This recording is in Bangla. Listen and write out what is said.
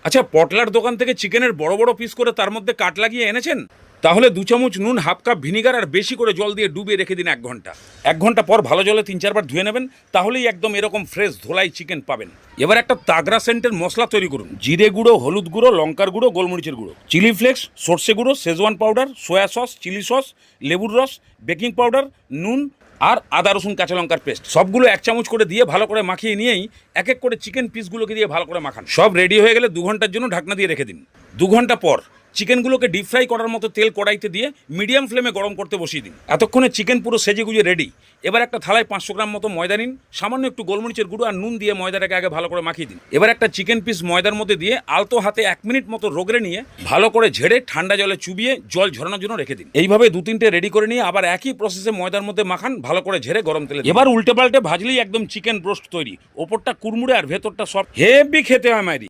আচ্ছা, পটলার দোকান থেকে চিকেনের বড় বড় পিস করে তার মধ্যে কাট লাগিয়ে এনেছেন? তাহলে 2 চামচ নুন, হাফ কাপ ভিনিগার আর বেশি করে জল দিয়ে ডুবিয়ে রেখে দিন 1 ঘন্টা। 1 ঘন্টা পর ভালো জলে 3-4 বার ধুয়ে নেবেন, তাহলেই একদম এরকম ফ্রেশ ধোলাই চিকেন পাবেন। এবার একটা তাগড়া সেন্টের মশলা তৈরি করুন। জিরে গুঁড়ো, হলুদ গুঁড়ো, লঙ্কার গুঁড়ো, গোলমরিচের গুঁড়ো, চিলি ফ্লেক্স, সর্ষে গুঁড়ো, Schezwan powder, soya sauce, chilli sauce, লেবুর রস, বেকিং পাউডার, নুন আর আদা রসুন কাঁচা লঙ্কার পেস্ট সবগুলো 1 চামচ করে দিয়ে ভালো করে মাখিয়ে নিয়েই এক এক করে চিকেন পিসগুলোকে দিয়ে ভালো করে মাখান। সব রেডি হয়ে গেলে 2 ঘন্টার জন্য ঢাকনা দিয়ে রেখে দিন। 2 ঘন্টা পর চিকেনগুলোকে ডিপ ফ্রাই করার মতো তেল কড়াইতে দিয়ে মিডিয়াম ফ্লেমে গরম করতে বসিয়ে দিন। এতক্ষণে চিকেন পুরো সেজে গুজে রেডি। এবার একটা থালায় 500 গ্রাম মতো ময়দা নিন, সামান্য একটু গোলমরিচের গুঁড়ো আর নুন দিয়ে ময়দাটাকে আগে ভালো করে মাখিয়ে দিন। এবার একটা চিকেন পিস ময়দার মধ্যে দিয়ে আলতো হাতে 1 মিনিট মতো রগড়ে নিয়ে ভালো করে ঝেড়ে ঠান্ডা জলে চুবিয়ে জল ঝরানোর জন্য রেখে দিন। এইভাবে 2-3টে রেডি করে নিয়ে আবার একই প্রসেসে ময়দার মধ্যে মাখান, ভালো করে ঝেড়ে গরম তেলে। এবার উল্টে পাল্টে ভাজলেই একদম চিকেন ব্রোস্ট তৈরি। ওপরটা কুড়মুড়ে আর ভেতরটা সফট, হেভি খেতে হয় মাইরি।